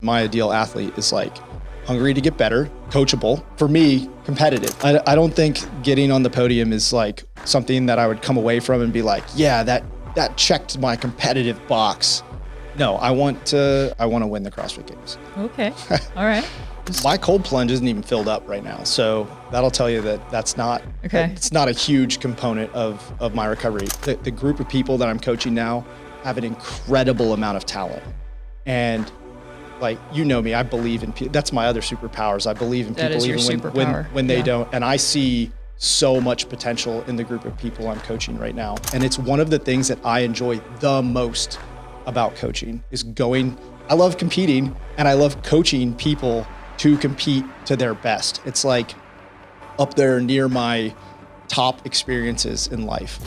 My ideal athlete is like hungry to get better, coachable, for me, competitive. I don't think getting on the podium is like something that I would come away from and be like, yeah, that checked my competitive box. No, I want to win the CrossFit Games. Okay. All right. My cold plunge isn't even filled up right now. So that'll tell you that that's not, it's not a huge component of my recovery. The group of people that I'm coaching now have an incredible amount of talent. And like, you know me, I believe in people. That's my other superpowers. I believe in people even when they don't. And I see so much potential in the group of people I'm coaching right now. And it's one of the things that I enjoy the most about coaching is going. I love competing and I love coaching people to compete to their best. It's like up there near my top experiences in life.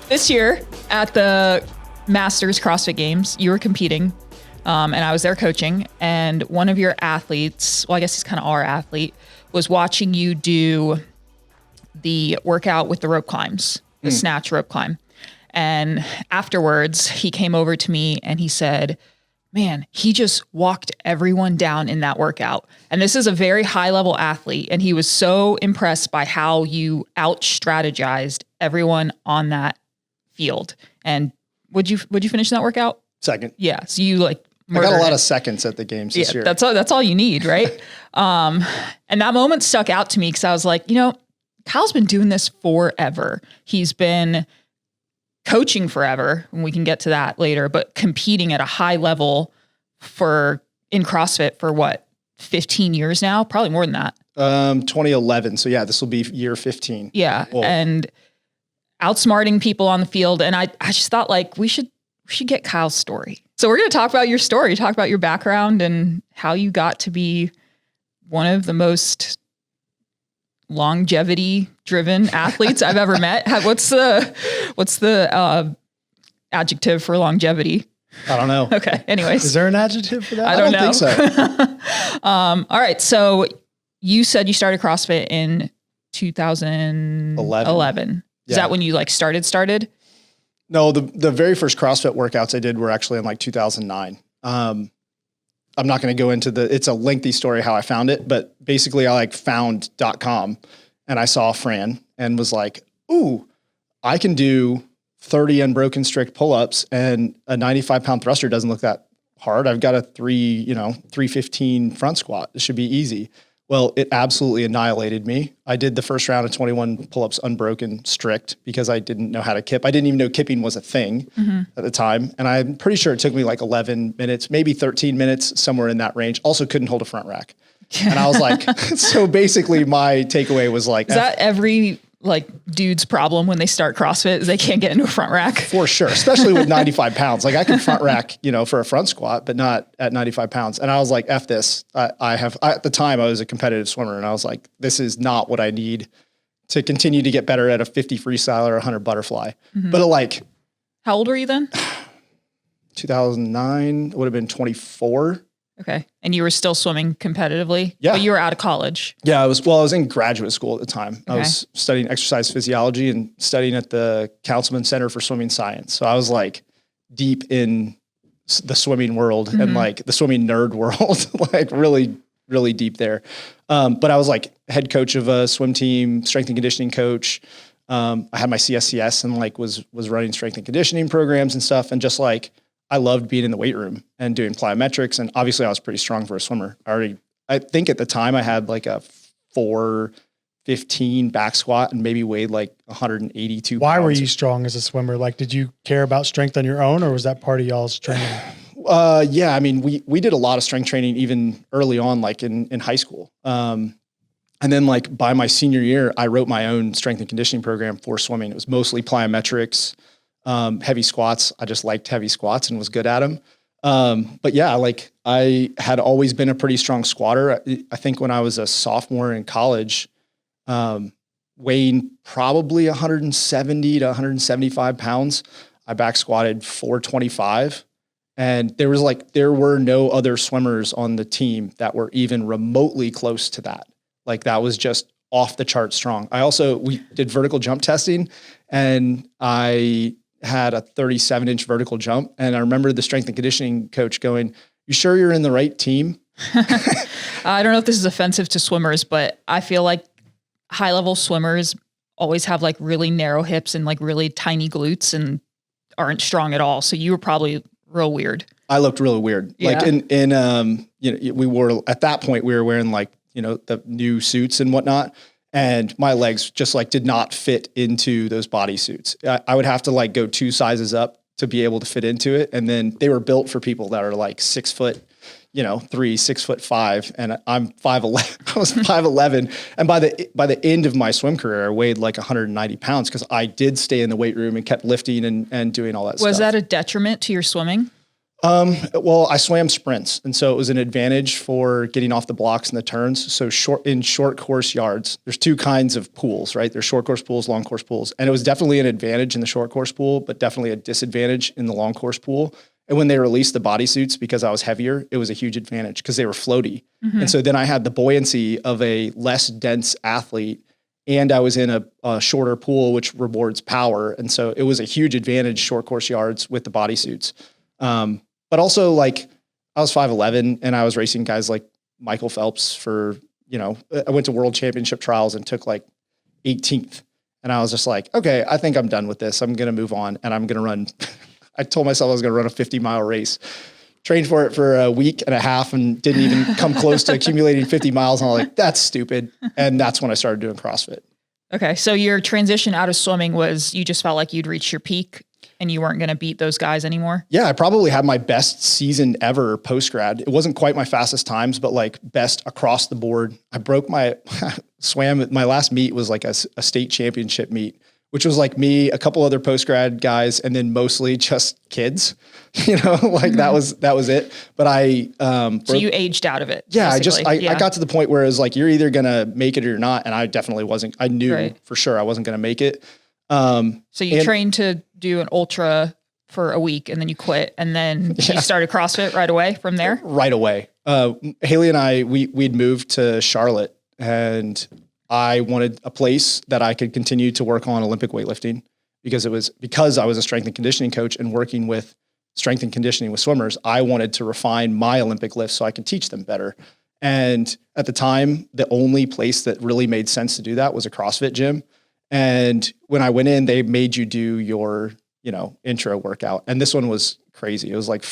This year at the Masters CrossFit Games, you were competing. And I was there coaching, and one of your athletes, well, I guess he's kind of our athlete, was watching you do the workout with the rope climbs, the snatch rope climb. And afterwards, he came over to me and he said, man, he just walked everyone down in that workout. And this is a very high level athlete. And he was so impressed by how you out strategized everyone on that field. And would you finish that workout? Second. Yeah. So you like, I got a lot of seconds at the games this year. That's all you need, right? And that moment stuck out to me because I was like, Kyle's been doing this forever. He's been coaching forever, and we can get to that later, but competing at a high level in CrossFit for what, 15 years now? Probably more than that. 2011. So yeah, this will be year 15. Yeah. Whoa. And outsmarting people on the field. And I just thought like we should get Kyle's story. So we're going to talk about your story, talk about your background and how you got to be one of the most longevity driven athletes I've ever met. What's the adjective for longevity? I don't know. Okay. Anyways. Is there an adjective for that? I don't know. think so. All right. So you said you started CrossFit in 2011. Is that when you like started? No, the very first CrossFit workouts I did were actually in like 2009. I'm not going to go into it's a lengthy story how I found it, but basically I like found .com and I saw Fran and was like, ooh, I can do 30 unbroken strict pull-ups and a 95-pound thruster doesn't look that hard. I've got a 315 front squat. It should be easy. Well, it absolutely annihilated me. I did the first round of 21 pull-ups unbroken strict because I didn't know how to kip. I didn't even know kipping was a thing at the time. And I'm pretty sure it took me like 11 minutes, maybe 13 minutes, somewhere in that range. Also couldn't hold a front rack. And I was like, so basically my takeaway was like, is that every like dude's problem when they start CrossFit is they can't get into a front rack? For sure. Especially with 95 pounds. Like I can front rack, for a front squat, but not at 95 pounds. And I was like, F this. At the time I was a competitive swimmer and I was like, this is not what I need to continue to get better at a 50 freestyle or 100 butterfly. But how old were you then? 2009, it would have been 24. Okay. And you were still swimming competitively? Yeah. But you were out of college? Yeah, I was in graduate school at the time. Okay. I was studying exercise physiology and studying at the Councilman Center for Swimming Science. So I was like deep in the swimming world and like the swimming nerd world, like really, really deep there. But I was like head coach of a swim team, strength and conditioning coach. I had my CSCS and like was running strength and conditioning programs and stuff. And just like, I loved being in the weight room and doing plyometrics. And obviously I was pretty strong for a swimmer. I think at the time I had like a 415 back squat and maybe weighed like 182 Why pounds. were you strong as a swimmer? Like, did you care about strength on your own or was that part of y'all's training? Yeah. I mean, we did a lot of strength training even early on, like in high school. And then like by my senior year, I wrote my own strength and conditioning program for swimming. It was mostly plyometrics, heavy squats. I just liked heavy squats and was good at them. But yeah, like I had always been a pretty strong squatter. I think when I was a sophomore in college, weighing probably 170 to 175 pounds, I back squatted 425. And there were no other swimmers on the team that were even remotely close to that. Like that was just off the chart strong. We did vertical jump testing and I had a 37-inch vertical jump. And I remember the strength and conditioning coach going, you sure you're in the right team? I don't know if this is offensive to swimmers, but I feel like high level swimmers always have like really narrow hips and like really tiny glutes and aren't strong at all. So you were probably real weird. I looked really weird. Yeah. Like we wore, at that point we were wearing like, the new suits and whatnot. And my legs just like did not fit into those bodysuits. I would have to like go 2 sizes up to be able to fit into it. And then they were built for people that are like 6 foot, 3, 6'5", and I'm 5'11". I was 5'11", and by the end of my swim career, I weighed like 190 pounds because I did stay in the weight room and kept lifting and doing all that stuff. Was that a detriment to your swimming? Well, I swam sprints, and so it was an advantage for getting off the blocks and the turns. So short course yards, there's 2 kinds of pools, right? There's short course pools, long course pools. And it was definitely an advantage in the short course pool, but definitely a disadvantage in the long course pool. And when they released the bodysuits, because I was heavier, it was a huge advantage because they were floaty. Mm-hmm. And so then I had the buoyancy of a less dense athlete, and I was in a shorter pool, which rewards power. And so it was a huge advantage, short course yards with the bodysuits. But also, like, I was 5'11", and I was racing guys like Michael Phelps for, I went to world championship trials and took like 18th. And I was just like, okay, I think I'm done with this. I'm going to move on, and I'm going to run. I told myself I was going to run a 50-mile race. Trained for it for a week and a half and didn't even come close to accumulating 50 miles. And I was like, that's stupid. And that's when I started doing CrossFit. Okay. So your transition out of swimming was you just felt like you'd reached your peak and you weren't going to beat those guys anymore? Yeah, I probably had my best season ever post-grad. It wasn't quite my fastest times, but like best across the board. I broke my my last meet was like a state championship meet, which was like me, a couple other post-grad guys, and then mostly just kids, mm-hmm. that was it. But so you aged out of it. Yeah. I got to the point where it was like, you're either going to make it or you're not. And I definitely wasn't. I knew for sure I wasn't going to make it. So you trained to do an ultra for a week and then you quit, and then you started CrossFit right away from there? Right away. Haley and I, we'd moved to Charlotte, and I wanted a place that I could continue to work on Olympic weightlifting because I was a strength and conditioning coach and working with strength and conditioning with swimmers. I wanted to refine my Olympic lifts so I could teach them better. And at the time, the only place that really made sense to do that was a CrossFit gym. And when I went in, they made you do your, intro workout. And this one was crazy. It was like,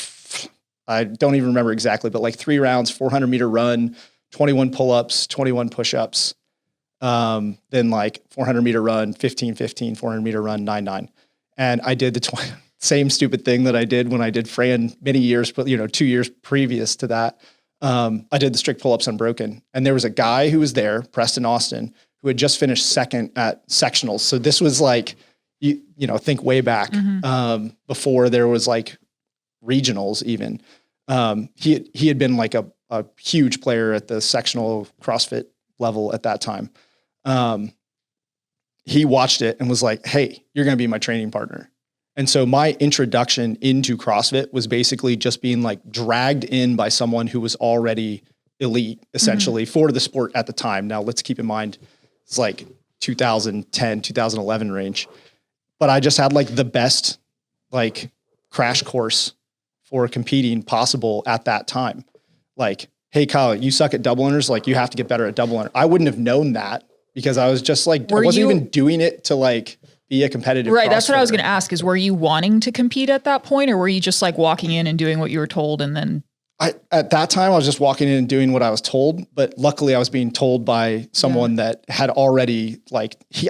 I don't even remember exactly, but like 3 rounds, 400 meter run, 21 pull-ups, 21 push-ups. Then like 400 meter run, 15, 400 meter run, 9. And I did the same stupid thing that I did when I did Fran many years, but 2 years previous to that. I did the strict pull-ups unbroken. And there was a guy who was there, Preston Austin, who had just finished second at sectionals. So this was like, think way back, mm-hmm. Before there was like regionals even. He had been like a huge player at the sectional CrossFit level at that time. He watched it and was like, hey, you're going to be my training partner. And so my introduction into CrossFit was basically just being like dragged in by someone who was already elite essentially mm-hmm. for the sport at the time. Now let's keep in mind, it's like 2010, 2011 range, but I just had like the best like crash course for competing possible at that time. Like, hey, Kyle, you suck at double unders. Like you have to get better at double under. I wouldn't have known that because I was just like, I wasn't even doing it to like be a competitive. Right. That's what I was going to ask is, were you wanting to compete at that point, or were you just like walking in and doing what you were told? And then at that time I was just walking in and doing what I was told, but luckily I was being told by someone that had already I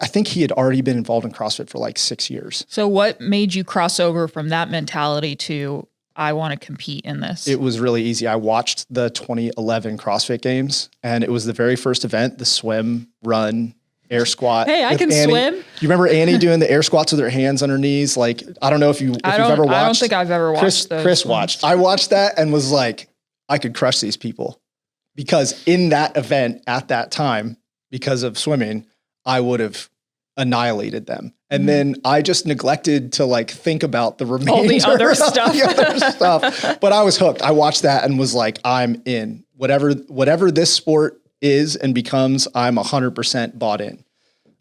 think he had already been involved in CrossFit for like 6 years. So what made you cross over from that mentality to, I want to compete in this? It was really easy. I watched the 2011 CrossFit Games, and it was the very first event, the swim, run, air squat. Hey, I can swim. You remember Annie doing the air squats with her hands on her knees? Like, I don't know if you've ever watched. I don't think I've ever watched those. Chris watched. I watched that and was like, I could crush these people. Because in that event at that time, because of swimming, I would have annihilated them. And then I just neglected to like think about the remainder all the other stuff. The other stuff. But I was hooked. I watched that and was like, I'm in. Whatever this sport is and becomes, I'm 100% bought in.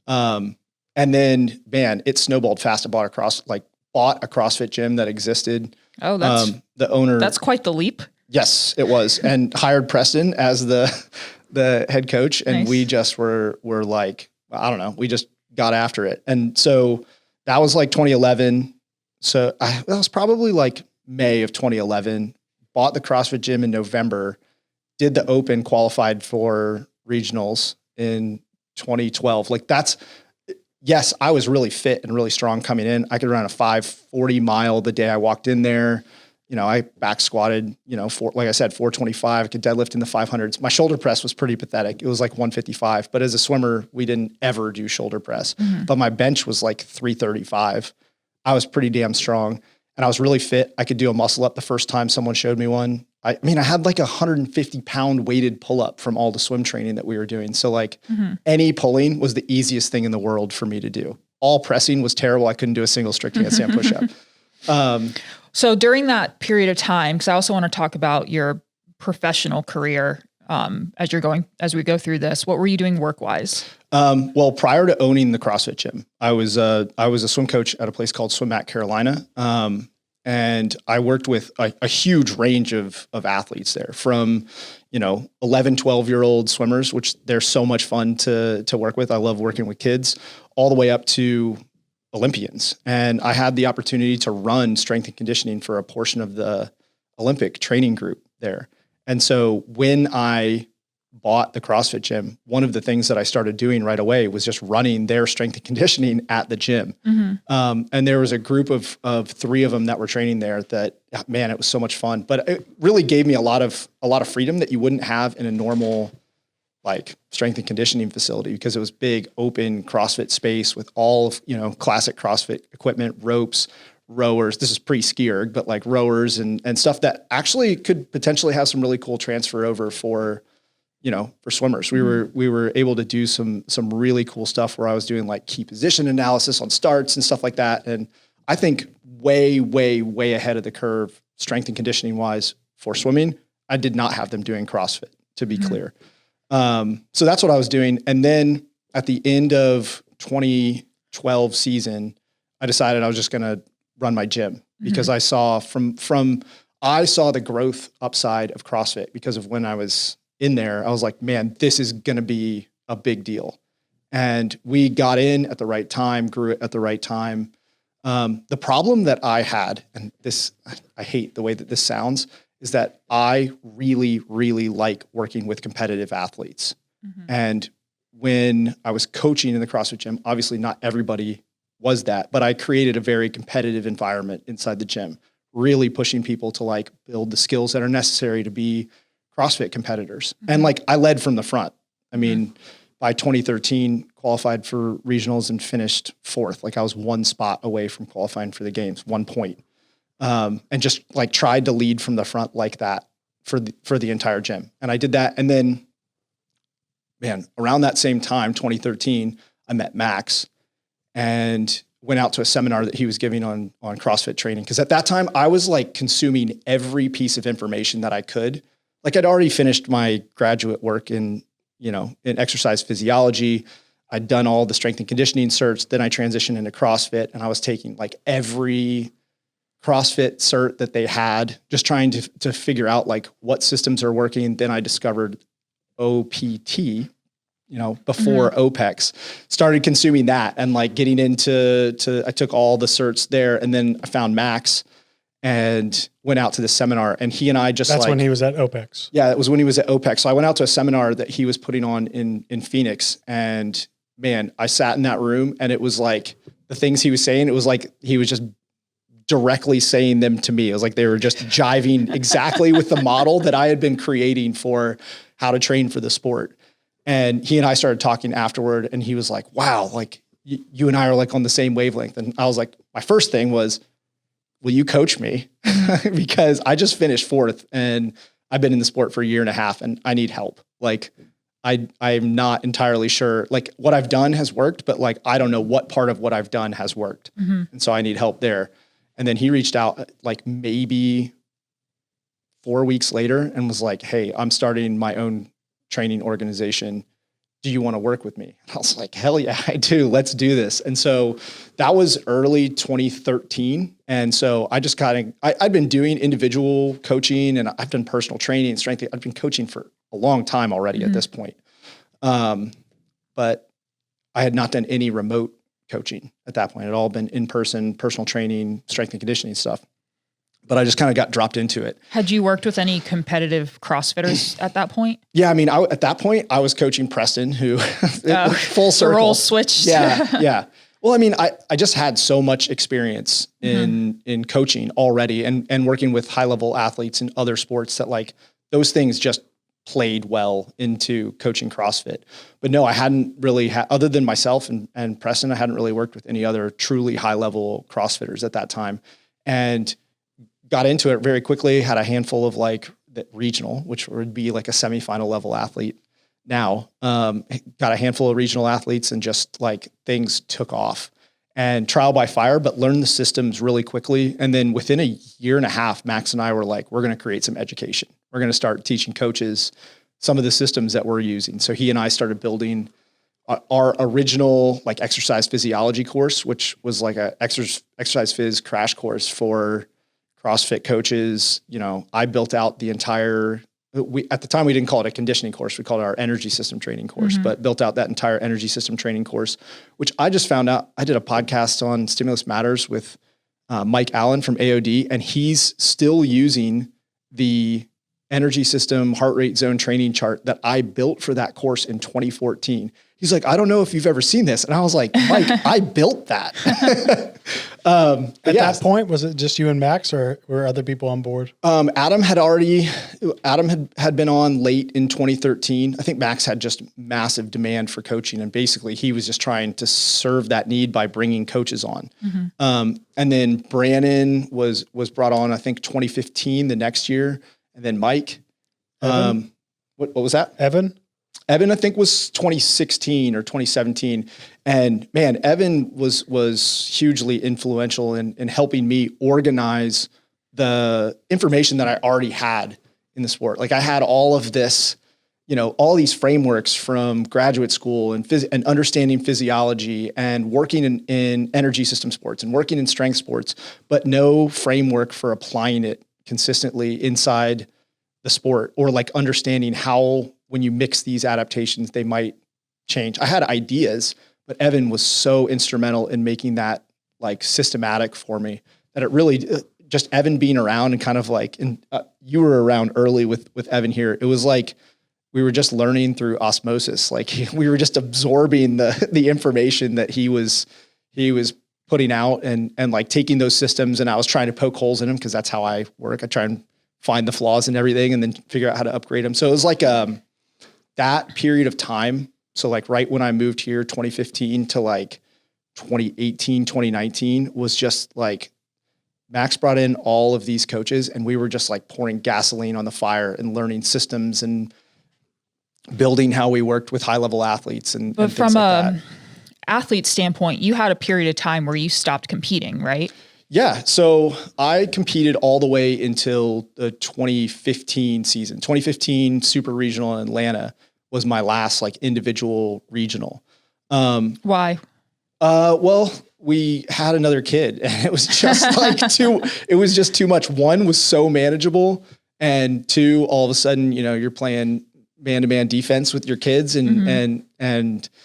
And then, man, it snowballed fast. I bought a CrossFit gym that existed. Oh, that's the owner. That's quite the leap. Yes, it was. And hired Preston as the head coach. And Nice. we just were like, I don't know, we just got after it. And so that was like 2011. So that was probably like May of 2011, bought the CrossFit gym in November, did the open, qualified for regionals in 2012. Like yes, I was really fit and really strong coming in. I could run a 540 mile the day I walked in there. You know, I back squatted, like I said, 425. I could deadlift in the 500s. My shoulder press was pretty pathetic. It was like 155. But as a swimmer, we didn't ever do shoulder press. Mm-hmm. But my bench was like 335. I was pretty damn strong. And I was really fit. I could do a muscle up the first time someone showed me one. I had like 150 pound weighted pull up from all the swim training that we were doing. So like any pulling was the easiest thing in the world for me to do. All pressing was terrible. I couldn't do a single strict handstand push up. So during that period of time, because I also want to talk about your professional career as we go through this, what were you doing work-wise? Well, prior to owning the CrossFit gym, I was a swim coach at a place called Swim at Carolina. And I worked with a huge range of athletes there, from, 11, 12-year-old swimmers, which they're so much fun to work with. I love working with kids, all the way up to Olympians. And I had the opportunity to run strength and conditioning for a portion of the Olympic training group there. And so when I bought the CrossFit gym, one of the things that I started doing right away was just running their strength and conditioning at the gym. Mm-hmm. And there was a group of 3 of them that were training there that, man, it was so much fun. But it really gave me a lot of freedom that you wouldn't have in a normal like strength and conditioning facility, because it was big, open CrossFit space with all of, classic CrossFit equipment, ropes, rowers. This is pre-ski erg, but like rowers and stuff that actually could potentially have some really cool transfer over for swimmers. We were able to do some really cool stuff where I was doing like key position analysis on starts and stuff like that. And I think way, way, way ahead of the curve, strength and conditioning wise for swimming. I did not have them doing CrossFit, to be clear. So that's what I was doing. And then at the end of 2012 season, I decided I was just going to run my gym, because I saw I saw the growth upside of CrossFit because of when I was in there. I was like, man, this is going to be a big deal. And we got in at the right time, grew it at the right time. The problem that I had, and this, I hate the way that this sounds, is that I really, really like working with competitive athletes. Mm-hmm. And when I was coaching in the CrossFit gym, obviously not everybody was that, but I created a very competitive environment inside the gym, really pushing people to like build the skills that are necessary to be CrossFit competitors. Mm-hmm. And like I led from the front. I mean, by 2013, qualified for regionals and finished 4th. Like I was 1 spot away from qualifying for the games, 1 point. And just like tried to lead from the front like that for the entire gym. And I did that. And then, man, around that same time, 2013, I met Max and went out to a seminar that he was giving on CrossFit training. Cause at that time I was like consuming every piece of information that I could. Like I'd already finished my graduate work in exercise physiology. I'd done all the strength and conditioning certs. Then I transitioned into CrossFit, and I was taking like every CrossFit cert that they had, just trying to figure out like what systems are working. Then I discovered OPT, before OPEX, started consuming that and like getting into I took all the certs there, and then I found Max and went out to the seminar, and he and I just That's when he was at OPEX. Yeah, it was when he was at OPEX. So I went out to a seminar that he was putting on in Phoenix, and man, I sat in that room, and it was like the things he was saying, it was like he was just directly saying them to me. It was like they were just jiving exactly with the model that I had been creating for how to train for the sport. And he and I started talking afterward, and he was like, wow, like you and I are like on the same wavelength. And I was like, my first thing was, will you coach me? Because I just finished 4th and I've been in the sport for 1.5 years and I need help. Like I'm not entirely sure, like what I've done has worked, but like, I don't know what part of what I've done has worked. Mm-hmm. And so I need help there. And then he reached out like maybe 4 weeks later and was like, hey, I'm starting my own training organization. do you want to work with me? And I was like, hell yeah, I do. Let's do this. And so that was early 2013. And so I just I'd been doing individual coaching, and I've done personal training and strength. I've been coaching for a long time already at this point. But I had not done any remote coaching at that point. It had all been in-person, personal training, strength and conditioning stuff. But I just kind of got dropped into it. Had you worked with any competitive CrossFitters at that point? Yeah. I mean, at that point I was coaching Preston, who full circle. The role switched. Yeah. Well, I mean, I just had so much experience in coaching already and working with high level athletes in other sports that like those things just played well into coaching CrossFit. But no, I hadn't really other than myself and Preston, I hadn't really worked with any other truly high level CrossFitters at that time, and got into it very quickly. Had a handful of like the regional, which would be like a semifinal level athlete. Now, got a handful of regional athletes, and just like things took off, and trial by fire, but learned the systems really quickly. And then within a year and a half, Max and I were like, we're going to create some education. We're going to start teaching coaches some of the systems that we're using. So he and I started building our original like exercise physiology course, which was like a exercise phys crash course for CrossFit coaches. You know, I built out the entire, at the time we didn't call it a conditioning course. We called it our energy system training course, but built out that entire energy system training course, which I just found out. I did a podcast on Stimulus Matters with Mike Allen from AOD, and he's still using the energy system heart rate zone training chart that I built for that course in 2014. He's like, I don't know if you've ever seen this. And I was like, Mike, I built that. At that point, was it just you and Max, or were other people on board? Adam had been on late in 2013. I think Max had just massive demand for coaching, and basically he was just trying to serve that need by bringing coaches on. And then Brannon was brought on, I think 2015, the next year. And then Mike, what was that? Evan, I think was 2016 or 2017. And man, Evan was hugely influential in helping me organize the information that I already had in the sport. Like I had all of this, you know, all these frameworks from graduate school and understanding physiology and working in energy system sports and working in strength sports, but no framework for applying it consistently inside the sport, or like understanding how, when you mix these adaptations, they might change. I had ideas, but Evan was so instrumental in making that like systematic for me that it really just Evan being around and kind of like, and you were around early with Evan here. It was like, we were just learning through osmosis. Like we were just absorbing the information that he was putting out and like taking those systems, and I was trying to poke holes in them, because that's how I work. I try and find the flaws in everything and then figure out how to upgrade them. So it was like that period of time. So like right when I moved here, 2015 to like 2018, 2019 was just like Max brought in all of these coaches, and we were just like pouring gasoline on the fire and learning systems and building how we worked with high level athletes and but and from things like that. Athlete standpoint, you had a period of time where you stopped competing, right? Yeah. So I competed all the way until the 2015 season. 2015 Super Regional in Atlanta was my last like individual regional. Why? Well, we had another kid, and it was just like it was just too much. One was so manageable, and two, all of a sudden, you know, you're playing man-to-man defense with your kids, and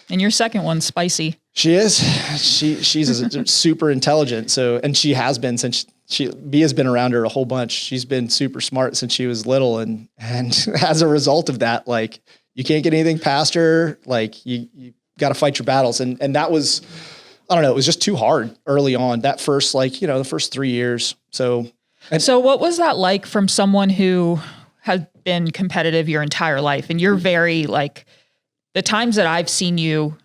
your second one's spicy. She is. She's super intelligent. So, and she has been since Bia's been around her a whole bunch. She's been super smart since she was little, and as a result of that, like you can't get anything past her. Like you got to fight your battles, and that was, I don't know, it was just too hard early on. That first, like, you know, the first 3 years. So what was that like from someone who had been competitive your entire life, and you're very like, the times that I've seen you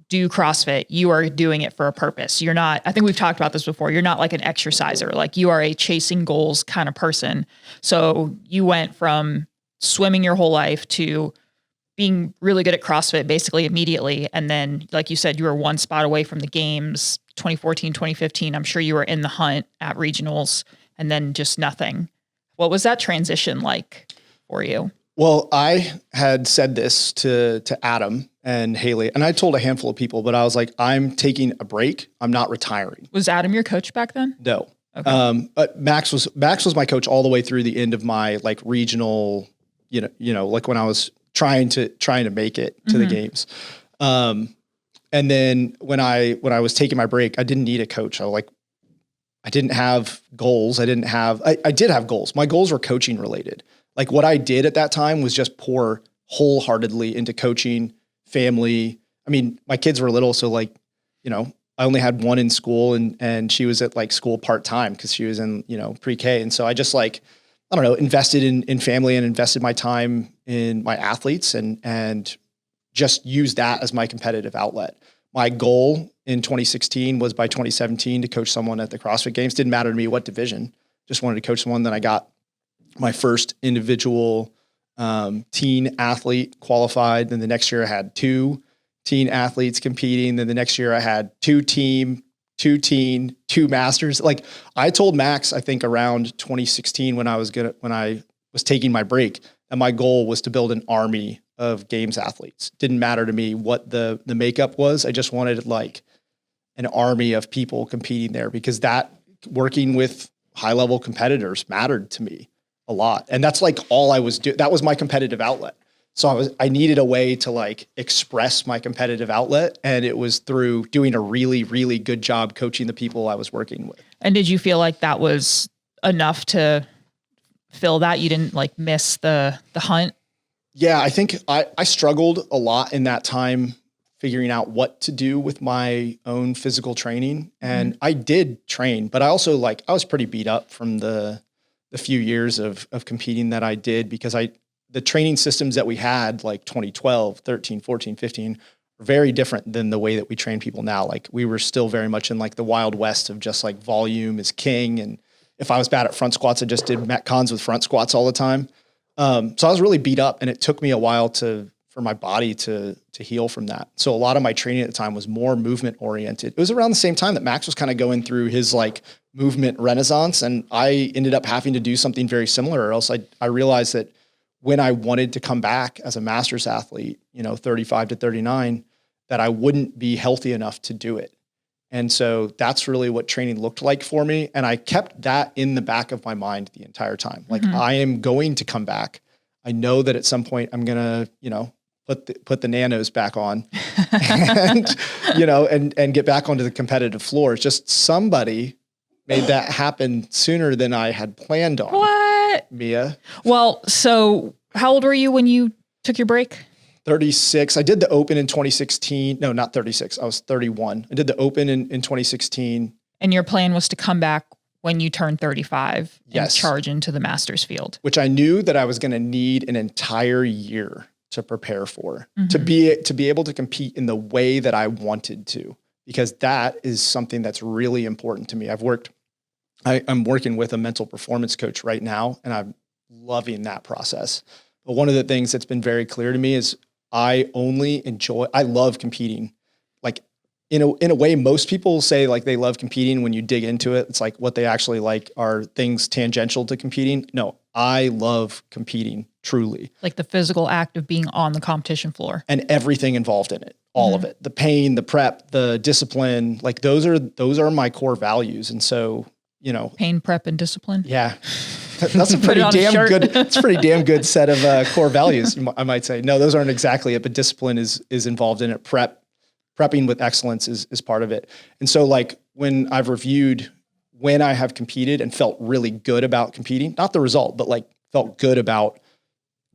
do CrossFit, you are doing it for a purpose. You're not, I think we've talked about this before, you're not like an exerciser. Like you are a chasing goals kind of person. So you went from swimming your whole life to being really good at CrossFit basically immediately. And then, like you said, you were one spot away from the games, 2014, 2015. I'm sure you were in the hunt at regionals, and then just nothing. What was that transition like for you? Well, I had said this to Adam, and Haley, and I told a handful of people, but I was like, I'm taking a break. I'm not retiring. Was Adam your coach back then? No. Okay. But Max was my coach all the way through the end of my like regional, like when I was trying to make it to the games. And then when I was taking my break, I didn't need a coach. I didn't have goals. I did have goals. My goals were coaching related. Like what I did at that time was just pour wholeheartedly into coaching, family. I mean, my kids were little, so like, I only had one in school and she was at like school part-time because she was in, pre-K. And so I just like, I don't know, invested in family and invested my time in my athletes and just used that as my competitive outlet. My goal in 2016 was by 2017 to coach someone at the CrossFit Games. Didn't matter to me what division, just wanted to coach someone. Then I got my first individual teen athlete qualified. Then the next year I had 2 teen athletes competing. Then the next year I had 2 team, 2 teen, 2 masters. Like I told Max, I think around 2016 when I was taking my break, and my goal was to build an army of games athletes. Didn't matter to me what the makeup was. I just wanted like an army of people competing there because that working with high level competitors mattered to me a lot. And that's like all I was doing. That was my competitive outlet. So I needed a way to like express my competitive outlet. And it was through doing a really, really good job coaching the people I was working with. And did you feel like that was enough to fill that? You didn't like miss the hunt? Yeah, I think I struggled a lot in that time figuring out what to do with my own physical training. And I did train, but I also I was pretty beat up from the few years of competing that I did because the training systems that we had like 2012, 13, 14, 15 were very different than the way that we train people now. Like we were still very much in like the wild west of just like volume is king. And if I was bad at front squats, I just did metcons with front squats all the time. So I was really beat up and it took me a while for my body to heal from that. So a lot of my training at the time was more movement oriented. It was around the same time that Max was kind of going through his like movement renaissance. And I ended up having to do something very similar or else I realized that when I wanted to come back as a master's athlete, 35 to 39, that I wouldn't be healthy enough to do it. And so that's really what training looked like for me. And I kept that in the back of my mind the entire time. Like I am going to come back. I know that at some point I'm going to, put the nanos back on and, and get back onto the competitive floor. It's just somebody made that happen sooner than I had planned on. What? Mia. Well, so how old were you when you took your break? 36. I did the Open in 2016. No, not 36. I was 31. I did the Open in 2016. And your plan was to come back when you turned 35 and Yes. charge into the Masters field. Which I knew that I was going to need an entire year to prepare for, to be able to compete in the way that I wanted to, because that is something that's really important to me. I'm working with a mental performance coach right now, and I'm loving that process. But one of the things that's been very clear to me is I love competing. Like in a way, most people say like they love competing. When you dig into it, it's like what they actually like are things tangential to competing. No, I love competing truly. Like the physical act of being on the competition floor. And everything involved in it, all of it, the pain, the prep, the discipline, like those are my core values. And so, Pain, prep, and discipline. yeah, that's a pretty damn good, it's a pretty damn good set of core values. I might say, no, those aren't exactly it, but discipline is involved in it. Prepping with excellence is part of it. And so like when I've reviewed when I have competed and felt really good about competing, not the result, but like felt good about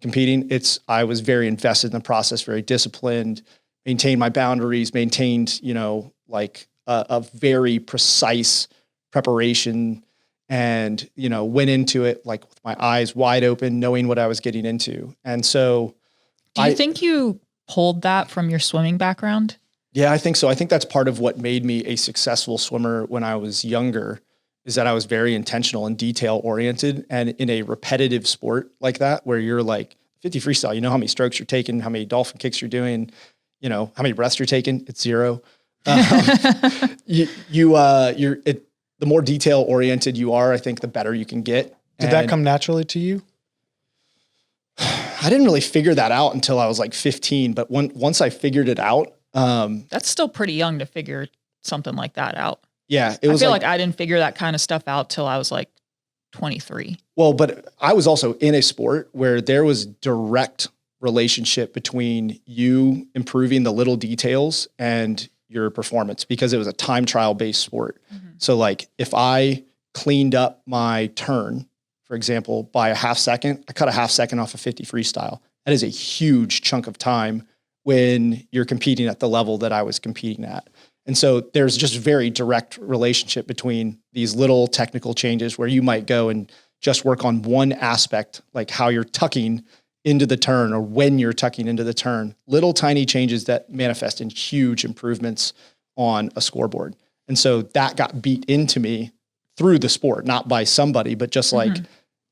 competing, I was very invested in the process, very disciplined, maintained my boundaries, maintained, like a very precise preparation and, went into it like with my eyes wide open, knowing what I was getting into. And so do you think you pulled that from your swimming background? Yeah, I think so. I think that's part of what made me a successful swimmer when I was younger, is that I was very intentional and detail oriented. And in a repetitive sport like that, where you're like 50 freestyle, how many strokes you're taking, how many dolphin kicks you're doing, how many breaths you're taking, it's 0. The more detail oriented you are, I think the better you can get. Did that come naturally to you? I didn't really figure that out until I was like 15. But once I figured it out, that's still pretty young to figure something like that out. Yeah. I feel like I didn't figure that kind of stuff out till I was like 23. Well, but I was also in a sport where there was direct relationship between you improving the little details and your performance, because it was a time trial based sport. Mm-hmm. So like if I cleaned up my turn, for example, by a half second, I cut a half second off a 50 freestyle. That is a huge chunk of time when you're competing at the level that I was competing at. And so there's just very direct relationship between these little technical changes where you might go and just work on one aspect, like how you're tucking into the turn or when you're tucking into the turn, little tiny changes that manifest in huge improvements on a scoreboard. And so that got beat into me through the sport, not by somebody, but just like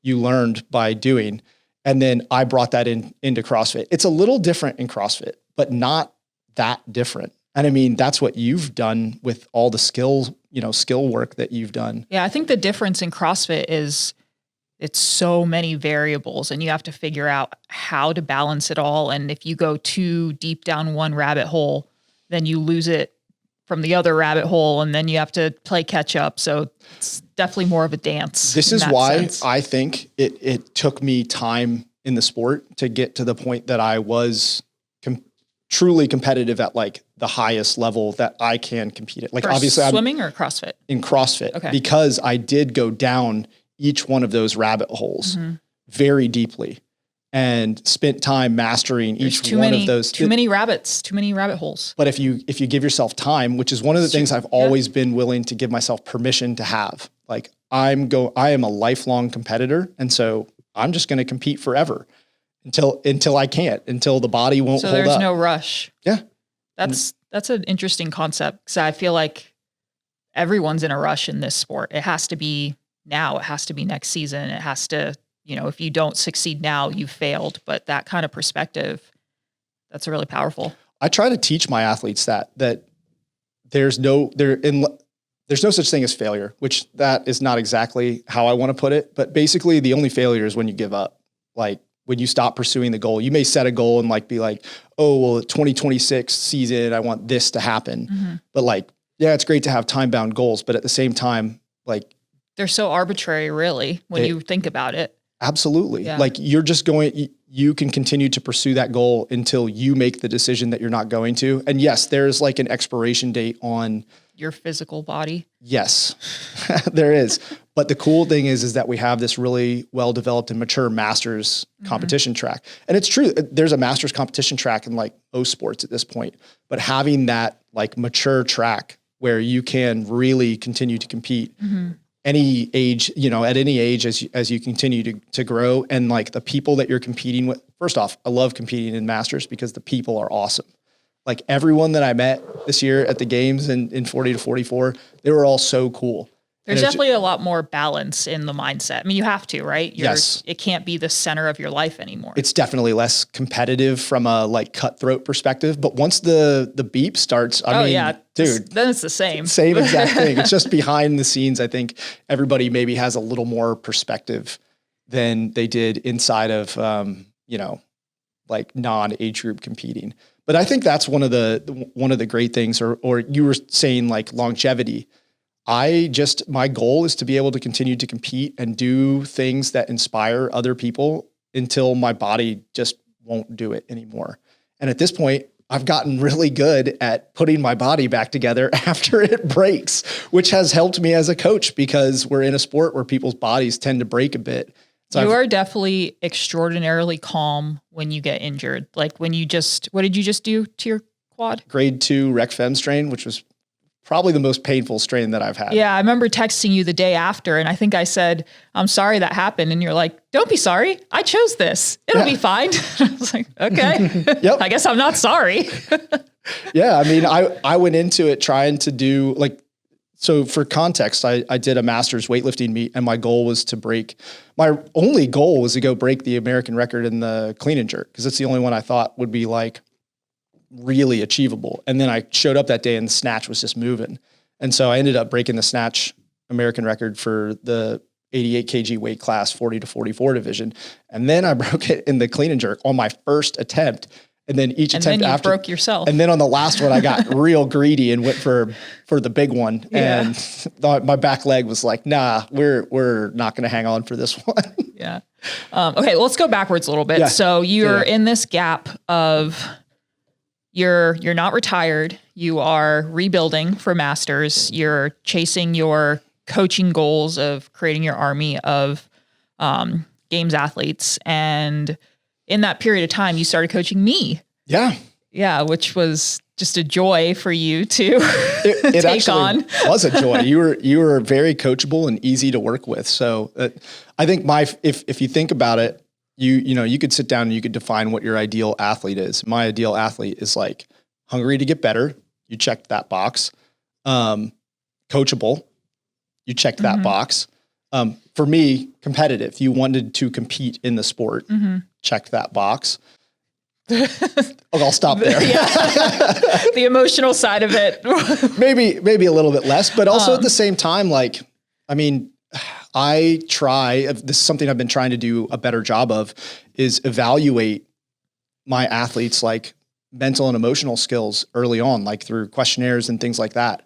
you learned by doing. And then I brought that into CrossFit. It's a little different in CrossFit, but not that different. And I mean, that's what you've done with all the skill work that you've done. Yeah. I think the difference in CrossFit is it's so many variables and you have to figure out how to balance it all. And if you go too deep down one rabbit hole, then you lose it from the other rabbit hole and then you have to play catch up. So it's definitely more of a dance. This is why I think it took me time in the sport to get to the point that I was truly competitive at like the highest level that I can compete at. Like for obviously swimming or CrossFit? In CrossFit, because I did go down each one of those rabbit holes very deeply and spent time mastering each one of those. Too many rabbit holes. But if you give yourself time, which is one of the things I've always been willing to give myself permission to have, like I am a lifelong competitor. And so I'm just going to compete forever until I can't, until the body won't hold up. So there's no rush. Yeah. That's an interesting concept because I feel like everyone's in a rush in this sport. It has to be now. It has to be next season. It has to, if you don't succeed now, you've failed. But that kind of perspective, that's really powerful. I try to teach my athletes that there's no such thing as failure, which that is not exactly how I want to put it. But basically the only failure is when you give up. Like when you stop pursuing the goal, you may set a goal and like be like, oh, well, 2026 season, I want this to happen. But like, yeah, it's great to have time bound goals, but at the same time, like they're so arbitrary really when you think about it. Absolutely. Yeah. Like you can continue to pursue that goal until you make the decision that you're not going to. And yes, there's like an expiration date on your physical body. Yes, there is. But the cool thing is that we have this really well-developed and mature masters competition track. And it's true. There's a masters competition track in like most sports at this point, but having that like mature track where you can really continue to compete any age, at any age as you continue to grow, and like the people that you're competing with. First off, I love competing in masters because the people are awesome. Like everyone that I met this year at the games in 40 to 44, they were all so cool. There's definitely a lot more balance in the mindset. I mean, you have to, right? Yes. It can't be the center of your life anymore. It's definitely less competitive from a like cutthroat perspective. But once the beep starts, dude, then it's the same. Same exact thing. It's just behind the scenes. I think everybody maybe has a little more perspective than they did inside of, like non-age group competing. But I think that's one of the great things, or you were saying like longevity. My goal is to be able to continue to compete and do things that inspire other people until my body just won't do it anymore. And at this point, I've gotten really good at putting my body back together after it breaks, which has helped me as a coach because we're in a sport where people's bodies tend to break a bit. So you are definitely extraordinarily calm when you get injured. Like what did you just do to your quad? Grade 2 rec fem strain, which was probably the most painful strain that I've had. Yeah. I remember texting you the day after and I think I said, I'm sorry that happened. And you're like, don't be sorry. I chose this. It'll be fine. I was like, okay, I guess I'm not sorry. Yeah. I mean, I went into it trying to do like, so for context, I did a master's weightlifting meet and my only goal was to go break the American record in the clean and jerk because it's the only one I thought would be like really achievable. And then I showed up that day and the snatch was just moving. And so I ended up breaking the snatch American record for the 88 kg weight class, 40 to 44 division. And then I broke it in the clean and jerk on my first attempt. And then each attempt then you after broke yourself. And then on the last one, I got real greedy and went for the big one. Yeah. And thought my back leg was like, nah, we're not going to hang on for this one. Yeah. Okay. Let's go backwards a little bit. Yeah. So you're in this gap of you're not retired. You are rebuilding for masters. You're chasing your coaching goals of creating your army of games athletes. And in that period of time, you started coaching me. Yeah. Yeah. Which was just a joy for you to it take actually on. Was a joy. You were very coachable and easy to work with. So I think if you think about it, you could sit down and you could define what your ideal athlete is. My ideal athlete is like hungry to get better. You checked that box. Coachable. You checked that box. For me, competitive. You wanted to compete in the sport. Checked that box. Okay, I'll stop there. The emotional side of it. maybe a little bit less, but also at the same time, like, I mean, this is something I've been trying to do a better job of, is evaluate my athletes, like mental and emotional skills early on, like through questionnaires and things like that.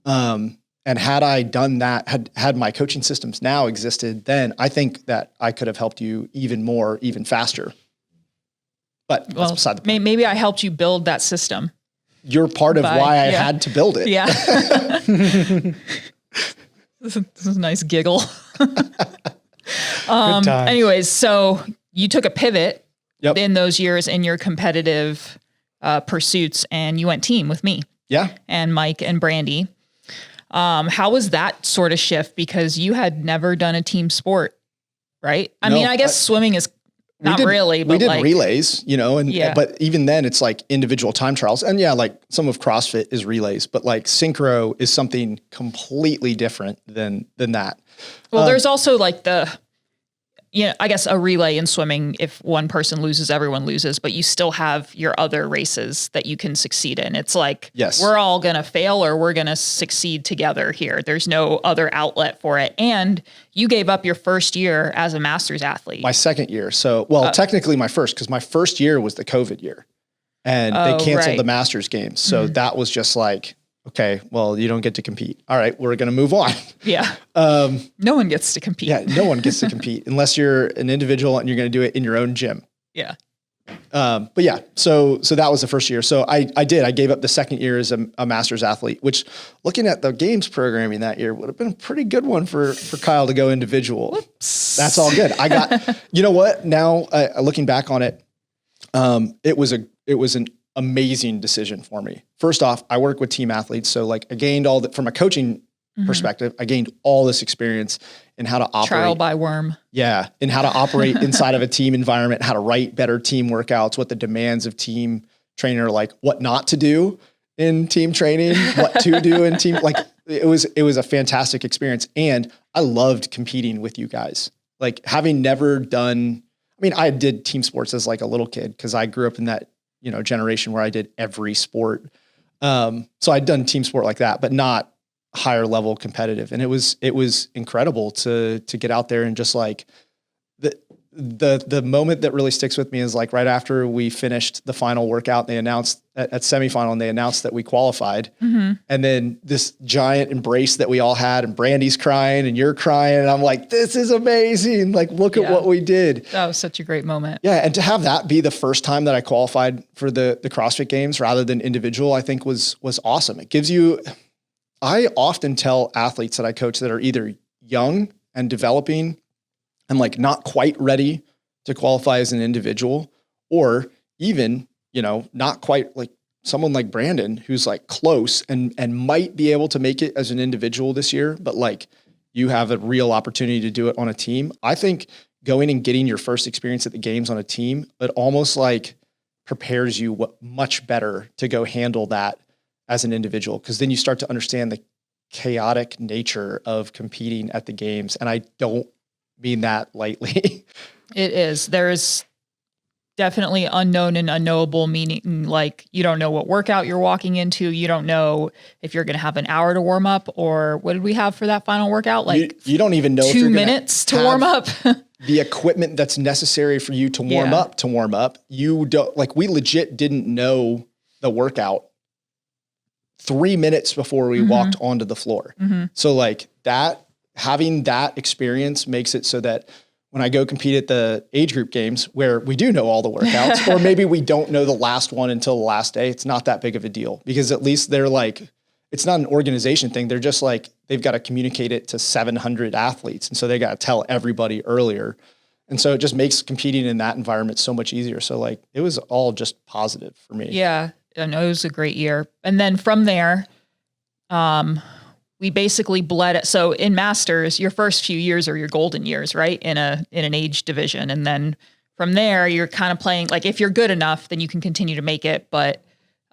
And had I done that, had my coaching systems now existed, then I think that I could have helped you even more, even faster. But that's beside the point. Maybe I helped you build that system. You're part of why I had to build it. Yeah. This is a nice giggle. Anyways, so you took a pivot in those years in your competitive pursuits, and you went team with me. Yeah. And Mike and Brandy. How was that sort of shift? Because you had never done a team sport, right? I mean, I guess swimming is not really, but we did like relays, but even then it's like individual time trials. And like some of CrossFit is relays, but like synchro is something completely different than that. Well, there's also like I guess a relay in swimming, if one person loses, everyone loses, but you still have your other races that you can succeed in. It's like, we're all going to fail or we're going to succeed together here. There's no other outlet for it. And you gave up your first year as a master's athlete. My second year. So, technically my first, because my first year was the COVID year and they canceled the master's games. So that was just like, okay, well, you don't get to compete. All right, we're going to move on. Yeah. No one gets to compete. Yeah, no one gets to compete unless you're an individual and you're going to do it in your own gym. Yeah. But yeah, so that was the first year. So I gave up the second year as a master's athlete, which looking at the games programming that year would have been a pretty good one for Kyle to go individual. Whoops. That's all good. I got, you know what? Now looking back on it, it was an amazing decision for me. First off, I work with team athletes. So like I gained from a coaching perspective, I gained all this experience in how to operate. Trial by worm. Yeah. In how to operate inside of a team environment, how to write better team workouts, what the demands of team training are like, what not to do in team training, what to do in team. Like it was a fantastic experience. And I loved competing with you guys. Like having never done, I did team sports as like a little kid because I grew up in that, generation where I did every sport. So I'd done team sport like that, but not higher level competitive. And it was incredible to get out there and just like the moment that really sticks with me is like right after we finished the final workout, they announced at semifinal and they announced that we qualified. And then this giant embrace that we all had and Brandy's crying and you're crying. And I'm like, this is amazing. Like, look at what we did. That was such a great moment. Yeah. And to have that be the first time that I qualified for the CrossFit Games rather than individual, I think was awesome. It gives you, I often tell athletes that I coach that are either young and developing and like not quite ready to qualify as an individual, or even, not quite like someone like Brandon, who's like close and might be able to make it as an individual this year, but like you have a real opportunity to do it on a team. I think going and getting your first experience at the games on a team, it almost like prepares you much better to go handle that as an individual. Cause then you start to understand the chaotic nature of competing at the games. And I don't mean that lightly. It is. definitely unknown and unknowable, meaning like you don't know what workout you're walking into. You don't know if you're going to have an hour to warm up, or what did we have for that final workout? Like you don't even know 2 minutes to warm up. The equipment that's necessary for you to warm up. You don't, like, we legit didn't know the workout 3 minutes before we walked onto the floor. So like having that experience makes it so that when I go compete at the age group games where we do know all the workouts, or maybe we don't know the last one until the last day, it's not that big of a deal, because at least they're like, it's not an organization thing. They're just like, they've got to communicate it to 700 athletes. And so they got to tell everybody earlier. And so it just makes competing in that environment so much easier. So like, it was all just positive for me. Yeah. I know it was a great year. And then from there, we basically bled it. So in masters, your first few years are your golden years, right? In an age division. And then from there, you're kind of playing, like, if you're good enough, then you can continue to make it. But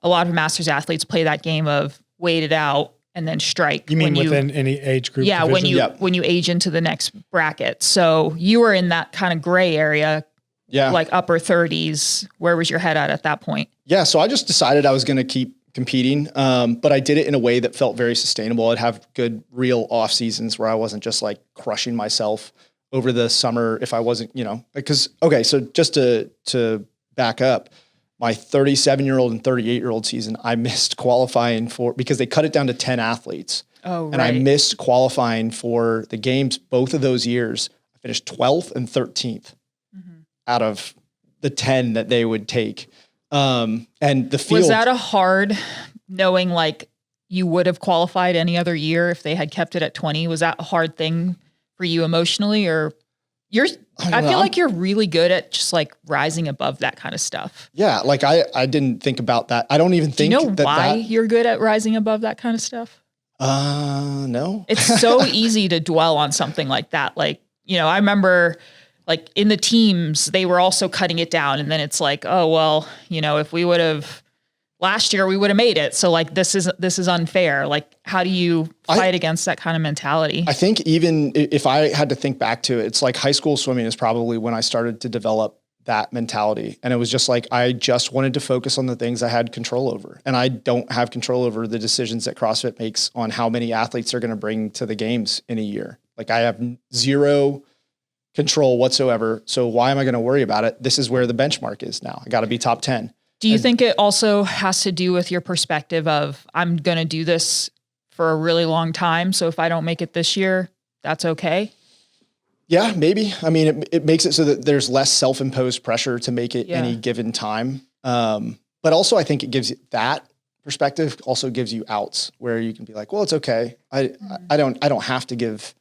a lot of masters athletes play that game of wait it out and then strike. You mean within any age group? Yeah. Division? When you age into the next bracket. So you were in that kind of gray area. Yeah. Like upper 30s. Where was your head at that point? Yeah. So I just decided I was going to keep competing. But I did it in a way that felt very sustainable. I'd have good real off seasons where I wasn't just like crushing myself over the summer if I wasn't, because, okay. So just to back up, my 37-year-old and 38-year-old season, I missed qualifying because they cut it down to 10 athletes. Oh, right. And I missed qualifying for the games both of those years. I finished 12th and 13th out of the 10 that they would take. And the field. Was that a hard, knowing like you would have qualified any other year if they had kept it at 20? Was that a hard thing for you emotionally, or I feel like you're really good at just like rising above that kind of stuff. Yeah. Like I didn't think about that. I don't even think Do you know why you're good at rising above that kind of stuff? No. It's so easy to dwell on something like that. Like, I remember like in the teams, they were also cutting it down, and then it's like, oh, well, if we would have last year, we would have made it. So like, this is unfair. Like, how do you fight against that kind of mentality? I think even if I had to think back to it, it's like high school swimming is probably when I started to develop that mentality. And it was just like, I just wanted to focus on the things I had control over. And I don't have control over the decisions that CrossFit makes on how many athletes they're going to bring to the games in a year. Like, I have zero control whatsoever. So why am I going to worry about it? This is where the benchmark is now. I got to be top 10. Do you think it also has to do with your perspective of, I'm going to do this for a really long time, so if I don't make it this year, that's okay? Yeah, maybe. I mean, it makes it so that there's less self-imposed pressure to make it any given time. But also I think it gives you that perspective, also gives you outs where you can be like, well, it's okay. I don't have to give,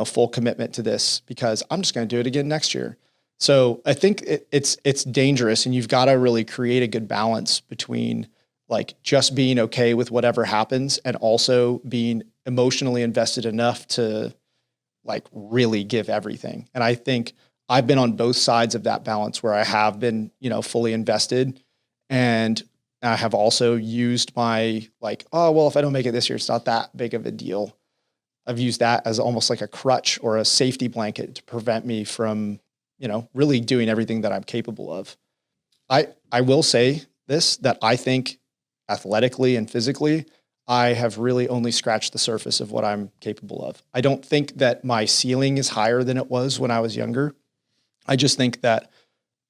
full commitment to this because I'm just going to do it again next year. So I think it's dangerous, and you've got to really create a good balance between like just being okay with whatever happens and also being emotionally invested enough to like really give everything. And I think I've been on both sides of that balance where I have been, fully invested, and I have also used my like, oh, well, if I don't make it this year, it's not that big of a deal. I've used that as almost like a crutch or a safety blanket to prevent me from, really doing everything that I'm capable of. I will say this, that I think athletically and physically, I have really only scratched the surface of what I'm capable of. I don't think that my ceiling is higher than it was when I was younger. I just think that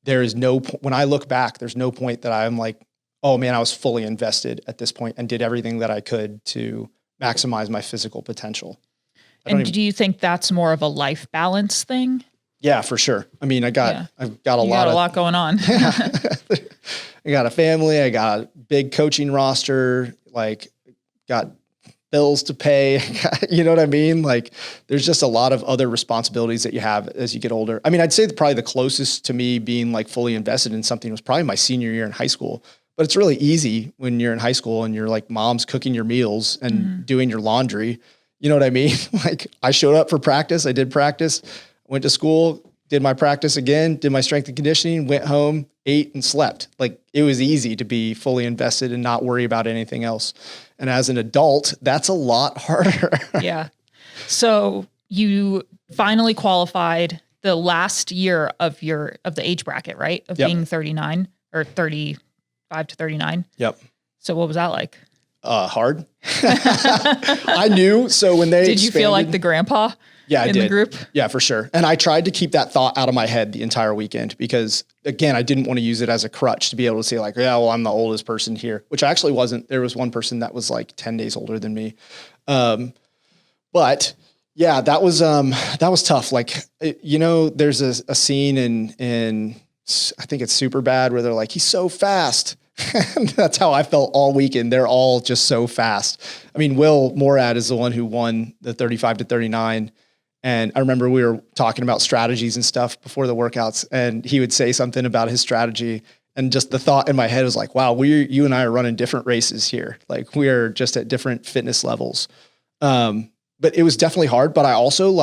there is when I look back, there's no point that I'm like, oh man, I was fully invested at this point and did everything that I could to maximize my physical potential. And do you think that's more of a life balance thing? Yeah, for sure. I mean, I've got a lot going on. I got a family. I got a big coaching roster, like got bills to pay. You know what I mean? Like, there's just a lot of other responsibilities that you have as you get older. I mean, I'd say probably the closest to me being like fully invested in something was probably my senior year in high school. But it's really easy when you're in high school and you're like, mom's cooking your meals and doing your laundry. You know what I mean? Like, I showed up for practice. I did practice, went to school, did my practice again, did my strength and conditioning, went home, ate and slept. Like, it was easy to be fully invested and not worry about anything else. And as an adult, that's a lot harder. Yeah. So you finally qualified. the last year of the age bracket, right? Of being 39 or 35 to 39. Yep. So what was that like? Hard. I knew. So when they did you feel like the grandpa? Yeah, I in did. The group? Yeah, for sure. And I tried to keep that thought out of my head the entire weekend because, again, I didn't want to use it as a crutch to be able to say like, yeah, well, I'm the oldest person here, which I actually wasn't. There was one person that was like 10 days older than me. But yeah, that was tough. Like, there's a scene in I think it's Superbad where they're like, he's so fast. That's how I felt all weekend. They're all just so fast. I mean, Will Morad is the one who won the 35 to 39. And I remember we were talking about strategies and stuff before the workouts, and he would say something about his strategy. And just the thought in my head was like, wow, you and I are running different races here. Like we are just at different fitness levels. But it was definitely hard. But I also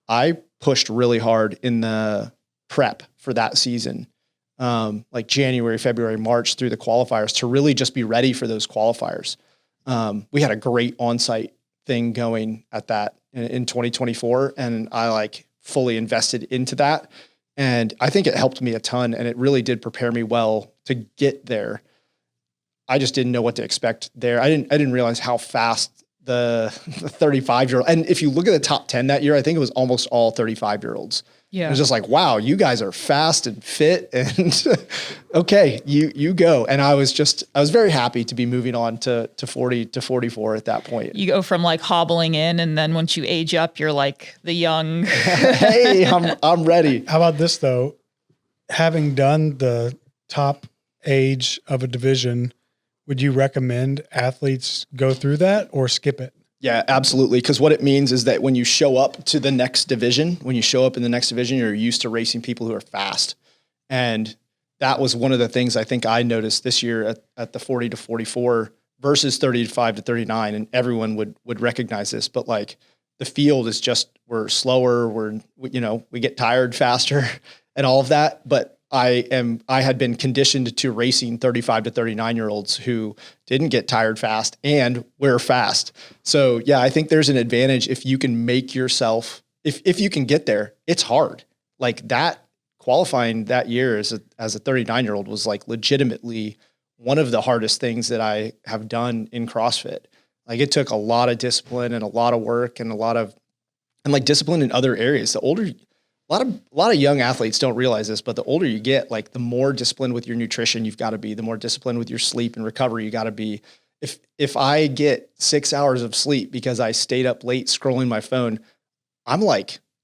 I pushed really hard in the prep for that season. Like January, February, March through the qualifiers to really just be ready for those qualifiers. We had a great on-site thing going at that in 2024. And I fully invested into that. And I think it helped me a ton and it really did prepare me well to get there. I just didn't know what to expect there. I didn't realize how fast the 35-year-old, and if you look at the top 10 that year, I think it was almost all 35-year-olds. Yeah. It was just like, wow, you guys are fast and fit and okay, you go. And I was very happy to be moving on to 40 to 44 at that point. You go from hobbling in, and then once you age up, you're like the young. Hey, I'm ready. How about this though? Having done the top age of a division, would you recommend athletes go through that or skip it? Yeah, absolutely. Because what it means is that when you show up to the next division, you're used to racing people who are fast. And that was one of the things I think I noticed this year at the 40 to 44 versus 35 to 39. And everyone would recognize this, but the field is we're slower. We get tired faster and all of that. But I had been conditioned to racing 35 to 39-year-olds who didn't get tired fast and we're fast. So yeah, I think there's an advantage if you can make yourself, if you can get there. It's hard. That qualifying that year as a 39-year-old was legitimately one of the hardest things that I have done in CrossFit. It took a lot of discipline and a lot of work and discipline in other areas. The older, a lot of young athletes don't realize this, but the older you get, the more disciplined with your nutrition you've got to be, the more disciplined with your sleep and recovery you got to be. If I get 6 hours of sleep because I stayed up late scrolling my phone, I'm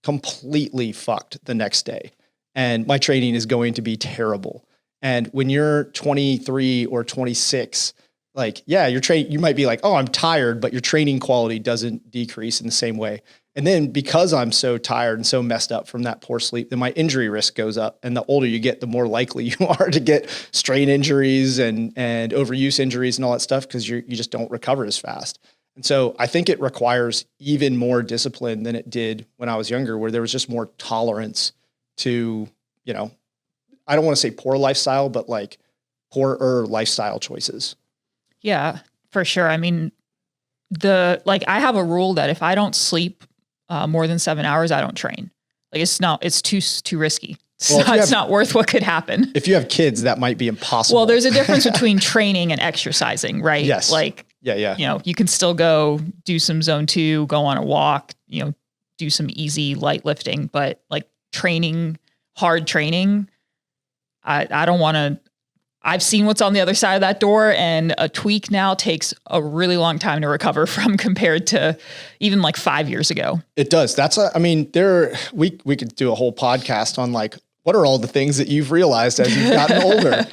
completely fucked the next day. And my training is going to be terrible. And when you're 23 or 26, you might be oh, I'm tired, but your training quality doesn't decrease in the same way. And then because I'm so tired and so messed up from that poor sleep, then my injury risk goes up. And the older you get, the more likely you are to get strain injuries and overuse injuries and all that stuff because you just don't recover as fast. And so I think it requires even more discipline than it did when I was younger, where there was just more tolerance to, I don't want to say poor lifestyle, but poorer lifestyle choices. Yeah, for sure. I mean, I have a rule that if I don't sleep more than 7 hours, I don't train. It's too risky. It's not worth what could happen. If you have kids, that might be impossible. Well, there's a difference between training and exercising, right? Yes. Yeah. You can still go do some zone 2, go on a walk, do some easy light lifting, but hard training, I don't want to. I've seen what's on the other side of that door, and a tweak now takes a really long time to recover from compared to even 5 years ago. It does. We could do a whole podcast on what are all the things that you've realized as you've gotten older.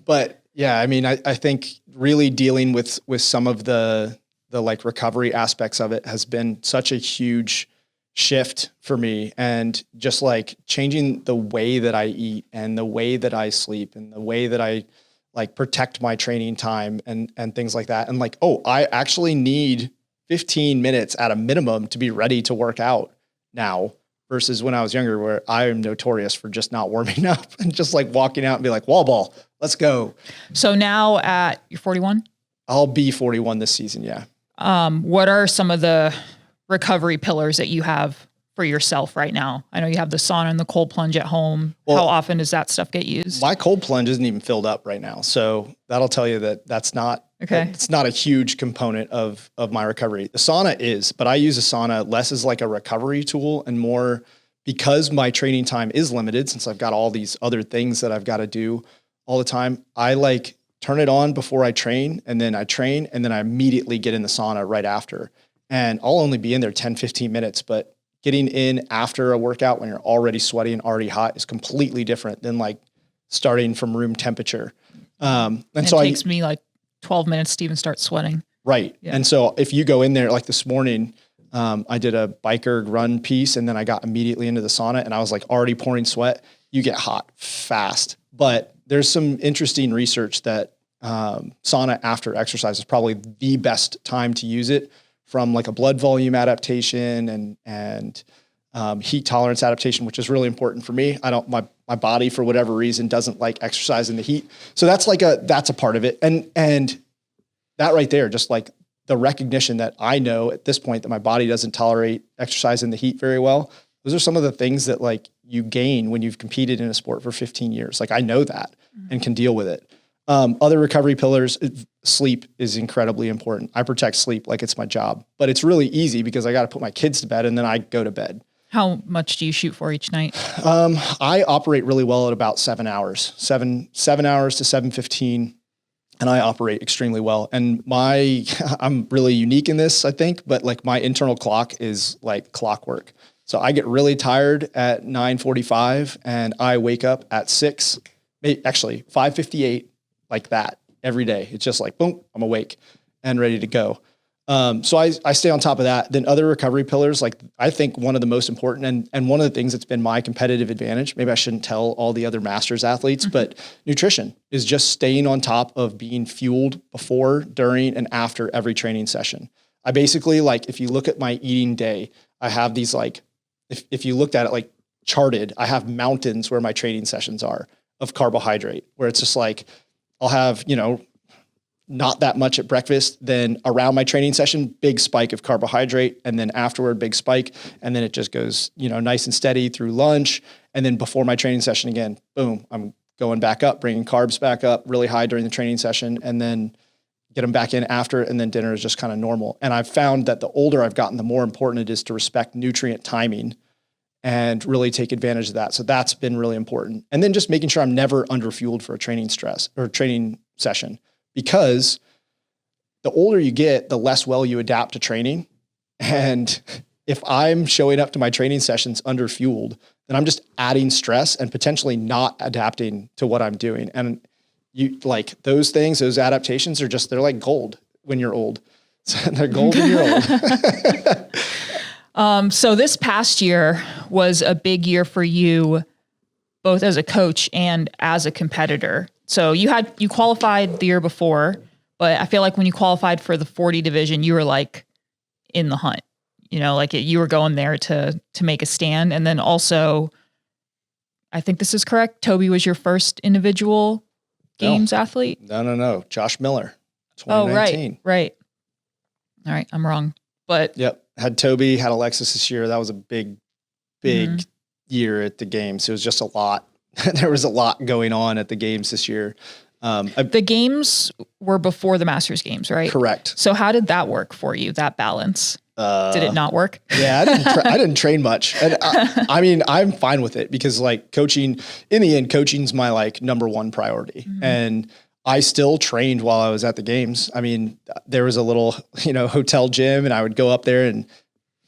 But yeah, I think really dealing with some of the recovery aspects of it has been such a huge shift for me, and just changing the way that I eat and the way that I sleep and the way that I protect my training time and things like that. And I actually need 15 minutes at a minimum to be ready to work out now versus when I was younger, where I am notorious for just not warming up and just walking out and be wall ball, let's go. So now you're 41? I'll be 41 this season. Yeah. What are some of the recovery pillars that you have for yourself right now? I know you have the sauna and the cold plunge at home. Well, how often does that stuff get used? My cold plunge isn't even filled up right now. So that'll tell you that that's not, it's not a huge component of my recovery. The sauna is, but I use a sauna less as like a recovery tool and more because my training time is limited, since I've got all these other things that I've got to do all the time. I like turn it on before I train, and then I train, and then I immediately get in the sauna right after. And I'll only be in there 10, 15 minutes, but getting in after a workout when you're already sweaty and already hot is completely different than like starting from room temperature. And so it takes me like 12 minutes to even start sweating. Right. Yeah. And so if you go in there, like this morning, I did a biker run piece and then I got immediately into the sauna and I was like already pouring sweat. You get hot fast, but there's some interesting research that sauna after exercise is probably the best time to use it, from like a blood volume adaptation and heat tolerance adaptation, which is really important for me. My body for whatever reason doesn't like exercise in the heat. So that's a part of it. And that right there, just like the recognition that I know at this point that my body doesn't tolerate exercise in the heat very well. Those are some of the things that like you gain when you've competed in a sport for 15 years. Like I know that and can deal with it. Other recovery pillars, sleep is incredibly important. I protect sleep like it's my job, but it's really easy because I got to put my kids to bed and then I go to bed. How much do you shoot for each night? I operate really well at about 7 hours, 7 hours to 7:15. And I operate extremely well. And I'm really unique in this, I think, but like my internal clock is like clockwork. So I get really tired at 9:45 and I wake up at 5:58, like that every day. It's just like, boom, I'm awake and ready to go. So I stay on top of that. Then other recovery pillars, like I think one of the most important and one of the things that's been my competitive advantage, maybe I shouldn't tell all the other masters athletes, but nutrition is just staying on top of being fueled before, during, and after every training session. I basically, like, if you look at my eating day, I have these like, if you looked at it like charted, I have mountains where my training sessions are of carbohydrate, where it's just like, I'll have, not that much at breakfast, then around my training session, big spike of carbohydrate, and then afterward, big spike. And then it just goes, nice and steady through lunch. And then before my training session again, boom, I'm going back up, bringing carbs back up really high during the training session, and then get them back in after. And then dinner is just kind of normal. And I've found that the older I've gotten, the more important it is to respect nutrient timing and really take advantage of that. So that's been really important. And then just making sure I'm never underfueled for a training session. Because the older you get, the less well you adapt to training. And if I'm showing up to my training sessions underfueled, then I'm just adding stress and potentially not adapting to what I'm doing. And you like those things, those adaptations they're like gold when you're old. So they're gold when you're old. So this past year was a big year for you, both as a coach and as a competitor. So you qualified the year before, but I feel like when you qualified for the 40 division, you were like in the hunt, you were going there to make a stand. And then also, I think this is correct, Toby was your first individual games athlete? No. Josh Miller, 2019. Oh, right. All right, I'm wrong. But yep, had Toby, had Alexis this year. That was a big year at the games. It was just a lot. There was a lot going on at the games this year. The games were before the Masters games, right? Correct. So how did that work for you, that balance? Did it not work? Yeah, I didn't train much. And I mean, I'm fine with it because like coaching, in the end, coaching's my like number one priority. And I still trained while I was at the games. I mean, there was a little, hotel gym and I would go up there and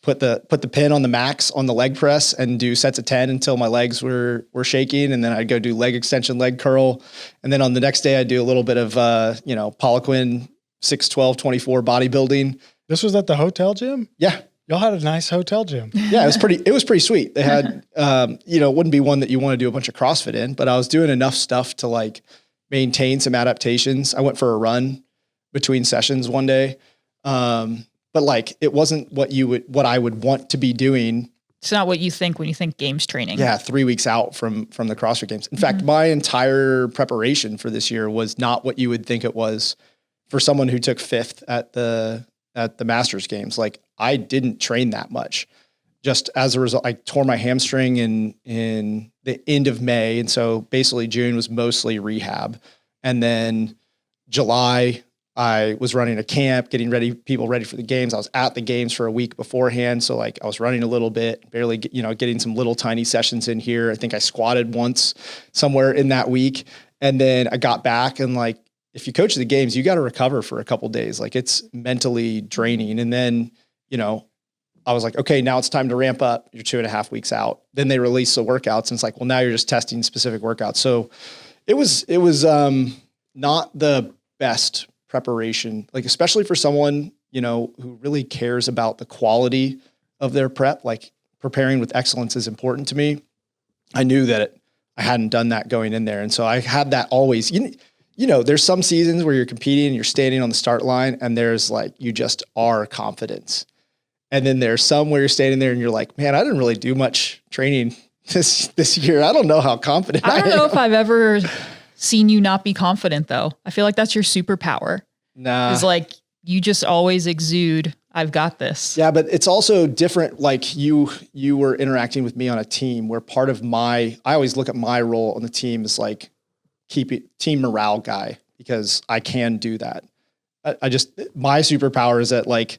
put the pin on the max on the leg press and do sets of 10 until my legs were shaking. And then I'd go do leg extension, leg curl. And then on the next day I'd do a little bit of, Poliquin 6-12-24 bodybuilding. This was at the hotel gym? Yeah. Y'all had a nice hotel gym. Yeah. It was pretty sweet. They had, it wouldn't be one that you want to do a bunch of CrossFit in, but I was doing enough stuff to like maintain some adaptations. I went for a run between sessions one day. But like, it wasn't what I would want to be doing. It's not what you think when you think games training. Yeah. 3 weeks out from the CrossFit games. In fact, my entire preparation for this year was not what you would think it was for someone who took 5th at the Masters games. Like I didn't train that much. just as a result, I tore my hamstring in the end of May. And so basically June was mostly rehab. And then July, I was running a camp, getting people ready for the games. I was at the games for a week beforehand. So like I was running a little bit, barely, getting some little tiny sessions in here. I think I squatted once somewhere in that week. And then I got back, and like, if you coach the games, you got to recover for a couple of days. Like, it's mentally draining. And then, I was like, okay, now it's time to ramp up. You're 2.5 weeks out. Then they release the workouts, and it's like, well, now you're just testing specific workouts. So it was not the best preparation, like, especially for someone, who really cares about the quality of their prep. Like, preparing with excellence is important to me. I knew that I hadn't done that going in there. And so I had that always, there's some seasons where you're competing and you're standing on the start line, and there's like, you just are confidence. And then there's some where you're standing there and you're like, man, I didn't really do much training this year. I don't know how confident I am. I don't know if I've ever seen you not be confident, though. I feel like that's your superpower. Nah. It's like, you just always exude, I've got this. Yeah, but it's also different. Like, you were interacting with me on a team where I always look at my role on the team as like team morale guy, because I can do that. My superpower is that, like,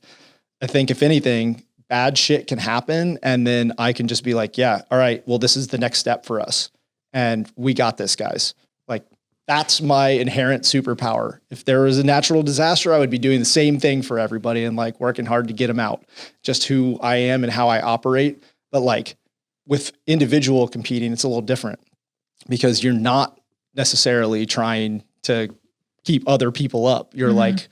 I think if anything, bad shit can happen. And then I can just be like, yeah, all right, well, this is the next step for us. And we got this, guys. Like, that's my inherent superpower. If there was a natural disaster, I would be doing the same thing for everybody and like working hard to get them out. Just who I am and how I operate. But like, with individual competing, it's a little different, because you're not necessarily trying to keep other people up. You're like,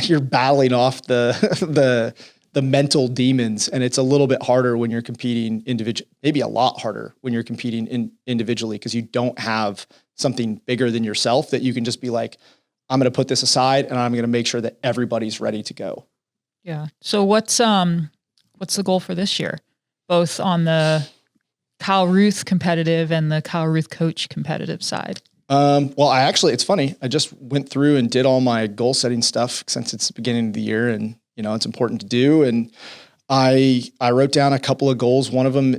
you're battling off the mental demons. And it's a little bit harder when you're competing individually, maybe a lot harder when you're competing individually, because you don't have something bigger than yourself that you can just be like, I'm going to put this aside and I'm going to make sure that everybody's ready to go. Yeah. So what's the goal for this year, both on the Kyle Ruth competitive and the Kyle Ruth coach competitive side? Well, it's funny. I just went through and did all my goal setting stuff, since it's the beginning of the year and, it's important to do. And I wrote down a couple of goals. One of them,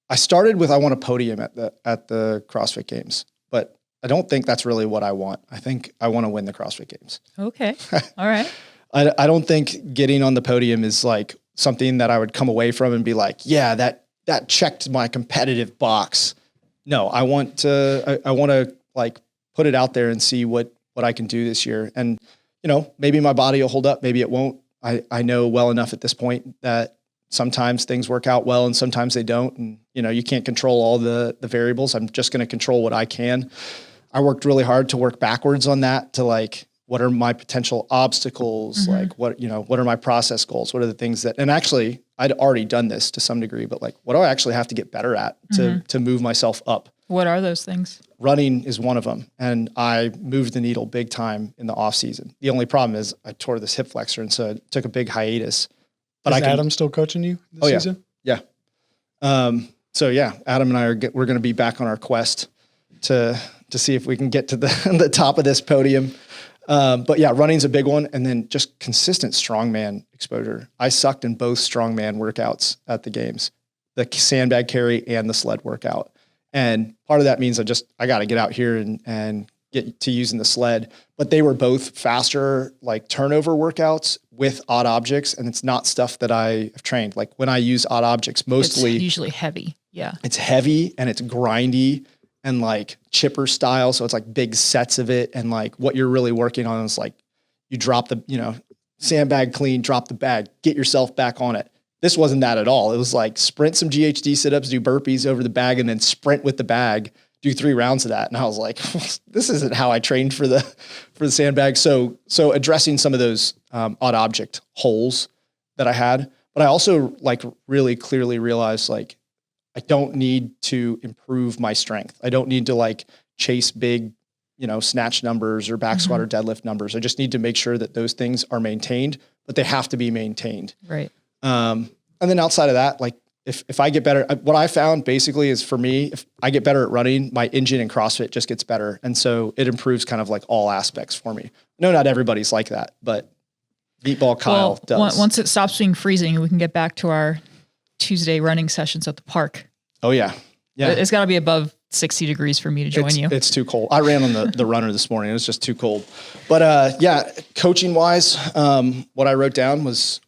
I started with, I want a podium at the CrossFit Games, but I don't think that's really what I want. I think I want to win the CrossFit Games. Okay. All right. I don't think getting on the podium is like something that I would come away from and be like, yeah, that checked my competitive box. No, I want to like put it out there and see what I can do this year. And, maybe my body will hold up, maybe it won't. I know well enough at this point that sometimes things work out well and sometimes they don't. And, you can't control all the variables. I'm just going to control what I can. I worked really hard to work backwards on that, to like, what are my potential obstacles? Like, what are my process goals? What are the things and actually I'd already done this to some degree, but like, what do I actually have to get better at to move myself up? What are those things? Running is one of them. And I moved the needle big time in the off season. The only problem is I tore this hip flexor. And so I took a big hiatus. But is Adam still coaching you this season? Yeah. So yeah, Adam and I we're going to be back on our quest to see if we can get to the top of this podium. But yeah, running's a big one. And then just consistent strongman exposure. I sucked in both strongman workouts at the games, the sandbag carry and the sled workout. And part of that means I got to get out here and get to using the sled, but they were both faster, like turnover workouts with odd objects. And it's not stuff that I have trained. Like, when I use odd objects, mostly it's usually heavy. Yeah. It's heavy and it's grindy and like chipper style. So it's like big sets of it. And like, what you're really working on is like, you drop the, sandbag clean, drop the bag, get yourself back on it. This wasn't that at all. It was like sprint some GHD sit-ups, do burpees over the bag, and then sprint with the bag, do 3 rounds of that. And I was like, this isn't how I trained for the sandbag. So addressing some of those odd object holes that I had, but I also like really clearly realized like, I don't need to improve my strength. I don't need to like chase big, snatch numbers or back squat or deadlift numbers. I just need to make sure that those things are maintained, but they have to be maintained. Right. And then outside of that, like if I get better, what I found basically is, for me, if I get better at running, my engine in CrossFit just gets better. And so it improves kind of like all aspects for me. No, not everybody's like that, but Meatball Kyle does. Once it stops being freezing, we can get back to our Tuesday running sessions at the park. Oh yeah. Yeah. It's got to be above 60 degrees for me to join you. It's too cold. I ran on the runner this morning. It was just too cold. But yeah, coaching wise, what I wrote down was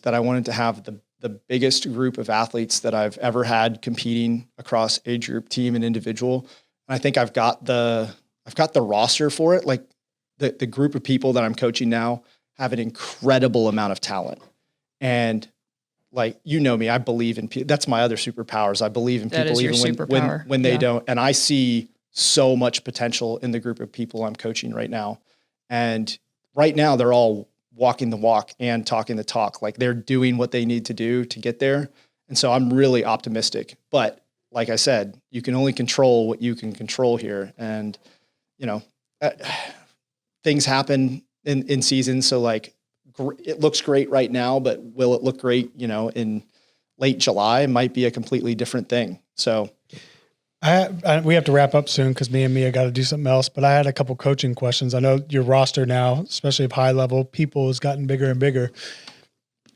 that I wanted to have the biggest group of athletes that I've ever had competing across age group, team, and individual. And I think I've got the roster for it. Like the group of people that I'm coaching now have an incredible amount of talent. And like, you know me, I believe in people. That's my other superpowers. I believe in people even when they don't. And I see so much potential in the group of people I'm coaching right now. And right now they're all walking the walk and talking the talk. Like they're doing what they need to do to get there. And so I'm really optimistic. But like I said, you can only control what you can control here. And, you know, things happen in seasons. So like, it looks great right now, but will it look great, you know, in late July? It might be a completely different thing. So we have to wrap up soon because me and Mia got to do something else, but I had a couple coaching questions. I know your roster now, especially of high level people, has gotten bigger and bigger.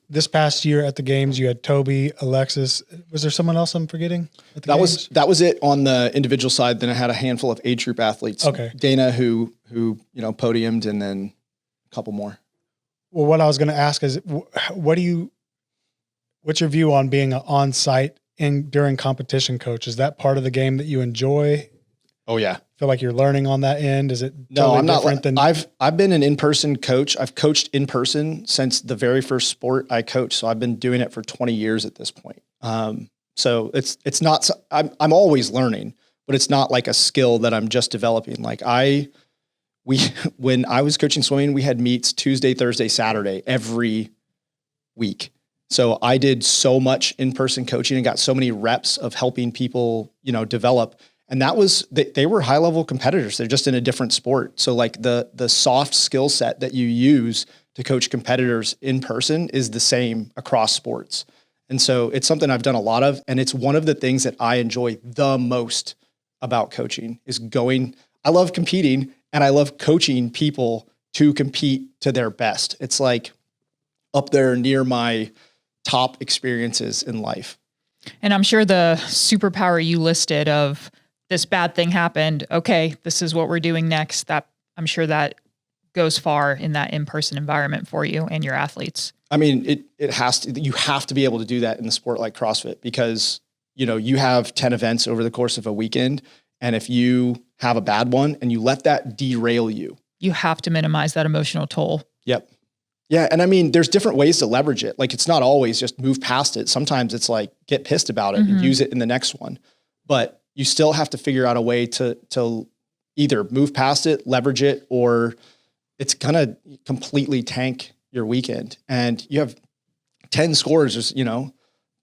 This past year at the games, you had Toby, Alexis. Was there someone else I'm forgetting? That was it on the individual side. Then I had a handful of age group athletes. Okay. Dana, who, you know, podiumed, and then a couple more. Well, what I was going to ask is, what's your view on being an on-site during competition coach? Is that part of the game that you enjoy? Oh yeah. Feel like you're learning on that end? Is it No, I'm not. I've been an in-person coach. I've coached in person since the very first sport I coached. So I've been doing it for 20 years at this point. So it's not, I'm always learning, but it's not like a skill that I'm just developing. Like when I was coaching swimming, we had meets Tuesday, Thursday, Saturday, every week. So I did so much in-person coaching and got so many reps of helping people, you know, develop. And that was, they were high level competitors. They're just in a different sport. So like the soft skill set that you use to coach competitors in person is the same across sports. And so it's something I've done a lot of. And it's one of the things that I enjoy the most about coaching is I love competing and I love coaching people to compete to their best. It's like up there near my top experiences in life. And I'm sure the superpower you listed of this bad thing happened. Okay, this is what we're doing next. That I'm sure that goes far in that in-person environment for you and your athletes. I mean, you have to be able to do that in the sport like CrossFit because, you know, you have 10 events over the course of a weekend. And if you have a bad one and you let that derail you, you have to minimize that emotional toll. Yep. Yeah. And I mean, there's different ways to leverage it. Like it's not always just move past it. Sometimes it's like get pissed about it and use it in the next one. But you still have to figure out a way to either move past it, leverage it, or it's going to completely tank your weekend. And you have 10 scores, there's, you know,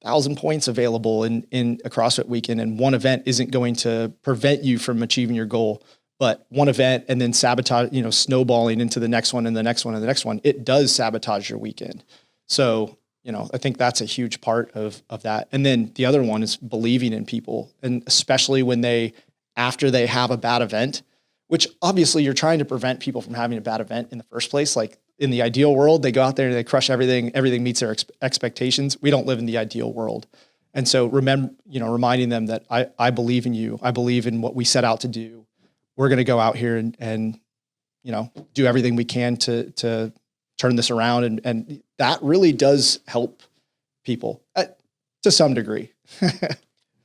1,000 points available in a CrossFit weekend. And one event isn't going to prevent you from achieving your goal, but one event and then sabotage, you know, snowballing into the next one and the next one and the next one, it does sabotage your weekend. So, you know, I think that's a huge part of that. And then the other one is believing in people. And especially when after they have a bad event, which obviously you're trying to prevent people from having a bad event in the first place. Like in the ideal world, they go out there and they crush everything meets their expectations. We don't live in the ideal world. And so reminding them that I believe in you. I believe in what we set out to do. We're going to go out here and, you know, do everything we can to turn this around. And that really does help people to some degree.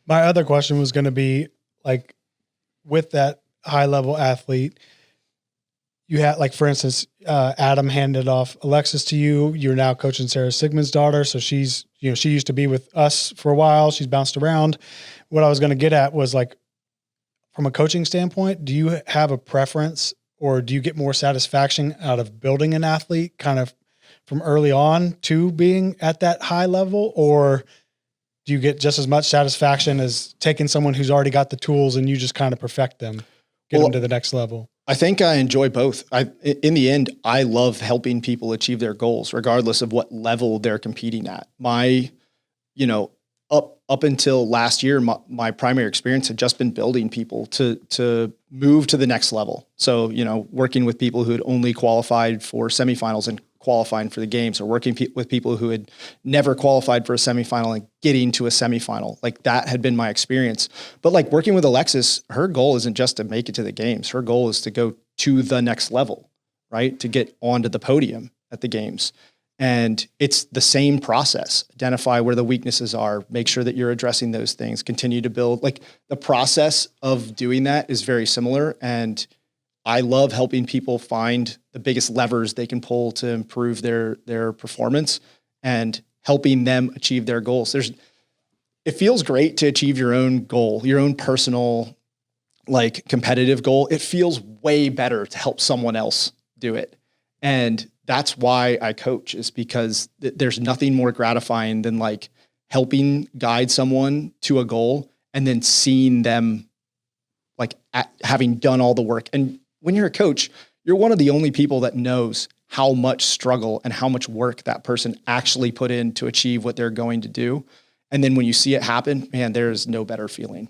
My other question was going to be like, with that high level athlete, you had, like, for instance, Adam handed off Alexis to you. You're now coaching Sarah Sigmund's daughter. So she used to be with us for a while. She's bounced around. What I was going to get at was, like, from a coaching standpoint, do you have a preference or do you get more satisfaction out of building an athlete kind of from early on to being at that high level? Or do you get just as much satisfaction as taking someone who's already got the tools and you just kind of perfect them, get them to the next level? I think I enjoy both. In the end, I love helping people achieve their goals, regardless of what level they're competing at. Up until last year, my primary experience had just been building people to move to the next level. So, you know, working with people who had only qualified for semifinals and qualifying for the games, or working with people who had never qualified for a semifinal and getting to a semifinal. Like that had been my experience. But like working with Alexis, her goal isn't just to make it to the games. Her goal is to go to the next level, right? To get onto the podium at the games. And it's the same process. Identify where the weaknesses are, make sure that you're addressing those things, continue to build. Like the process of doing that is very similar. And I love helping people find the biggest levers they can pull to improve their performance and helping them achieve their goals. It feels great to achieve your own goal, your own personal, like competitive goal. It feels way better to help someone else do it. And that's why I coach, is because there's nothing more gratifying than like helping guide someone to a goal and then seeing them like having done all the work. And when you're a coach, you're one of the only people that knows how much struggle and how much work that person actually put in to achieve what they're going to do. And then when you see it happen, man, there's no better feeling,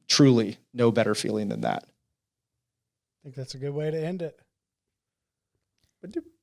truly no better feeling than that. I think that's a good way to end it.